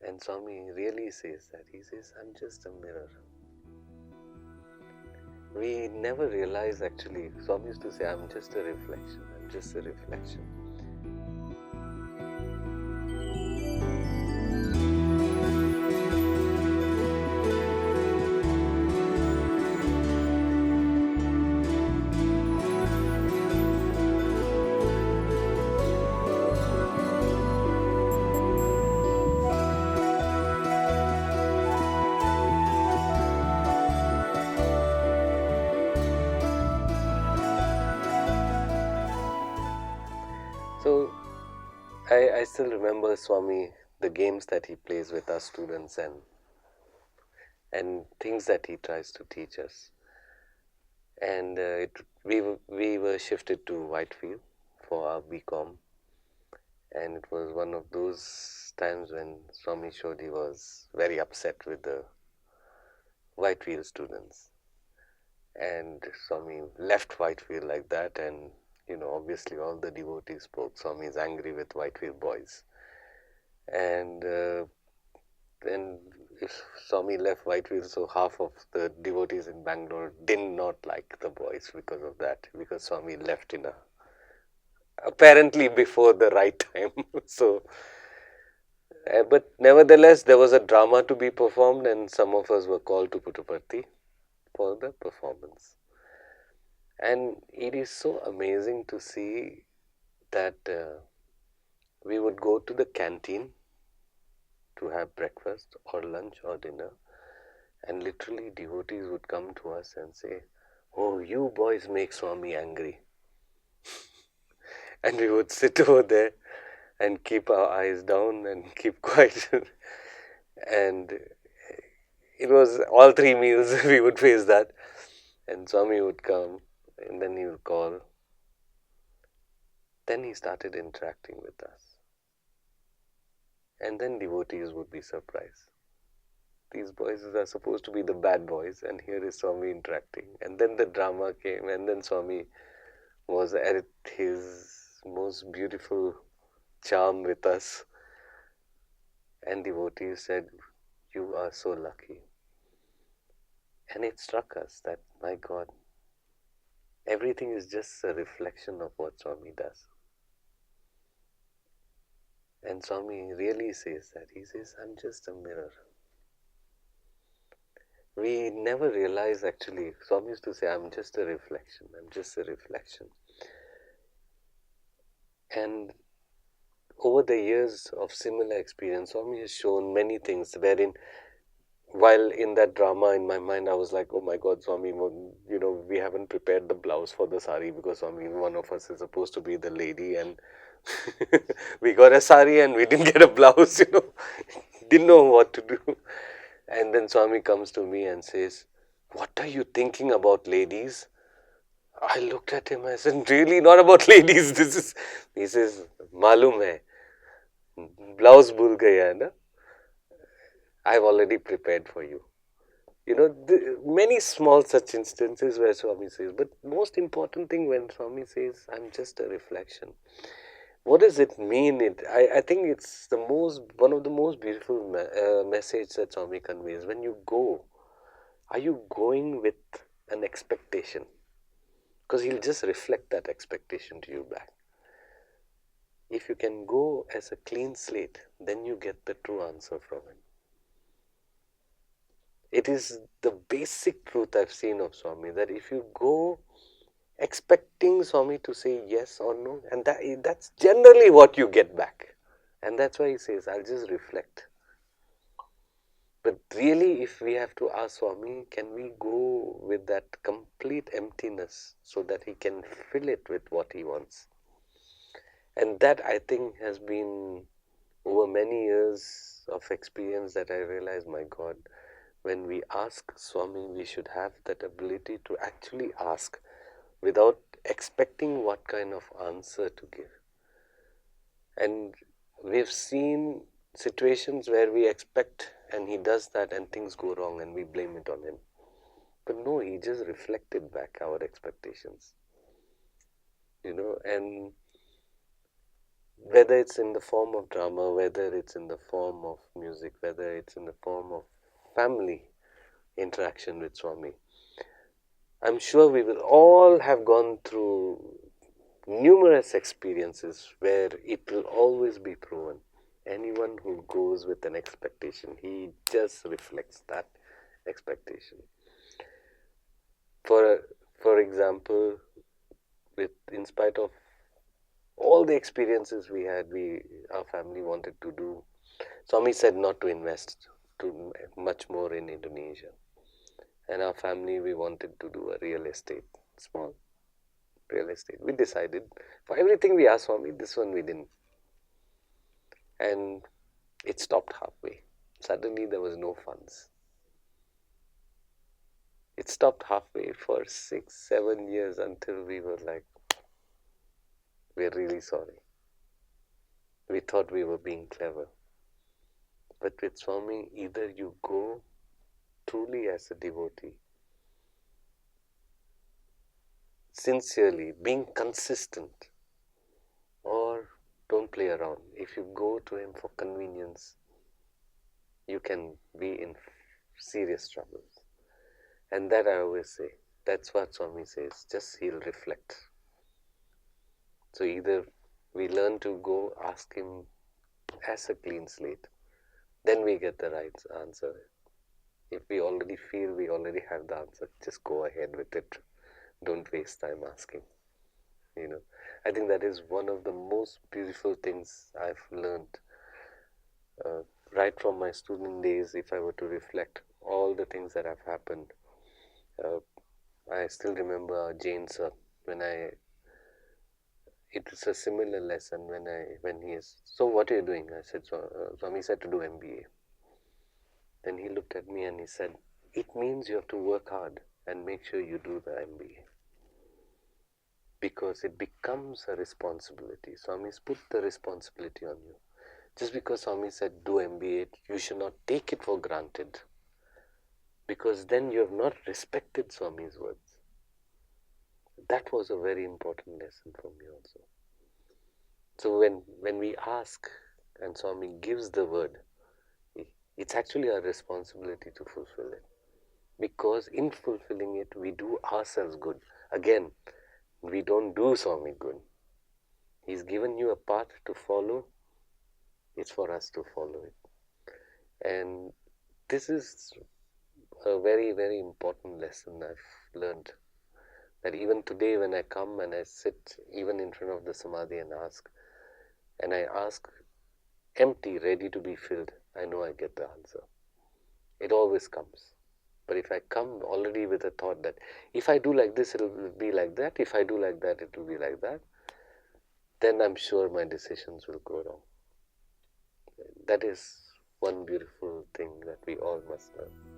And Swami really says that. He says, I'm just a mirror. We never realize actually. Swami used to say, I'm just a reflection. I'm just a reflection. So I still remember Swami, the games that he plays with our students and things that he tries to teach us. And we were shifted to Whitefield for our BCom, and it was one of those times when Swami showed he was very upset with the Whitefield students, and Swami left Whitefield like that, and obviously all the devotees spoke. Swami is angry with Whitefield boys, and then if Swami left Whitefield, so half of the devotees in Bangalore did not like the boys because of that, because Swami left in a apparently before the right time. So, but nevertheless, there was a drama to be performed, and some of us were called to Puttaparthi for the performance. And it is so amazing to see that we would go to the canteen to have breakfast or lunch or dinner, and literally devotees would come to us and say, "Oh, you boys make Swami angry." And we would sit over there and keep our eyes down and keep quiet. And it was all 3 meals we would face that. And Swami would come and then he would call. Then he started interacting with us. And then devotees would be surprised. These boys are supposed to be the bad boys, and here is Swami interacting. And then the drama came, and then Swami was at his most beautiful charm with us. And devotees said, "You are so lucky." And it struck us that, my God, everything is just a reflection of what Swami does. And Swami really says that. He says, I'm just a mirror. We never realize actually. Swami used to say, I'm just a reflection. I'm just a reflection. And over the years of similar experience, Swami has shown many things wherein, while in that drama in my mind, I was like, oh my God, Swami, we haven't prepared the blouse for the sari because Swami, one of us is supposed to be the lady, and we got a sari and we didn't get a blouse, didn't know what to do. And then Swami comes to me and says, what are you thinking about, ladies? I looked at him, I said, really not about ladies. He says, malum hai, blouse bhul gaya na? I've already prepared for you. Many small such instances where Swami says, but most important thing when Swami says, I'm just a reflection. What does it mean? I think it's one of the most beautiful message that Swami conveys. When you go, are you going with an expectation? Because he'll just reflect that expectation to you back. If you can go as a clean slate, then you get the true answer from him. It is the basic truth I've seen of Swami, that if you go expecting Swami to say yes or no, and that's generally what you get back. And that's why he says, I'll just reflect. But really, if we have to ask Swami, can we go with that complete emptiness so that he can fill it with what he wants? And that, I think, has been over many years of experience that I realized, my God, when we ask Swami, we should have that ability to actually ask without expecting what kind of answer to give. And we've seen situations where we expect and he does that and things go wrong and we blame it on him. But no, he just reflected back our expectations. And Whether it's in the form of drama, whether it's in the form of music, whether it's in the form of family interaction with Swami, I'm sure we will all have gone through numerous experiences where it will always be proven. Anyone who goes with an expectation, he just reflects that expectation. For example, in spite of all the experiences we had, our family wanted to do. Swami said not to invest too much more in Indonesia, and our family we wanted to do a real estate, small real estate. We decided for everything we asked Swami, this one we didn't, and it stopped halfway. Suddenly there was no funds. It stopped halfway for 6, 7 years until we were like, we're really sorry. We thought we were being clever. But with Swami, either you go truly as a devotee, sincerely, being consistent, or don't play around. If you go to him for convenience, you can be in serious troubles. And that I always say, that's what Swami says, just he'll reflect. So either we learn to go ask him as a clean slate, then we get the right answer. If we already feel we already have the answer, just go ahead with it. Don't waste time asking. I think that is one of the most beautiful things I've learned uh, right from my student days. If I were to reflect all the things that have happened, uh, I still remember Jain sir when I. It was a similar lesson when he is. So what are you doing? I said. Swami said to do MBA. Then he looked at me and he said, "It means you have to work hard and make sure you do the MBA." Because it becomes a responsibility. Swami's put the responsibility on you. Just because Swami said do MBA, you should not take it for granted. Because then you have not respected Swami's words. That was a very important lesson for me also. So when we ask and Swami gives the word, it's actually our responsibility to fulfill it. Because in fulfilling it, we do ourselves good. Again, we don't do Swami good. He's given you a path to follow. It's for us to follow it. And this is a very, very important lesson I've learned. That even today when I come and I sit even in front of the Samadhi and I ask empty, ready to be filled, I know I get the answer. It always comes. But if I come already with a thought that if I do like this, it will be like that. If I do like that, it will be like that. Then I'm sure my decisions will go wrong. That is one beautiful thing that we all must learn.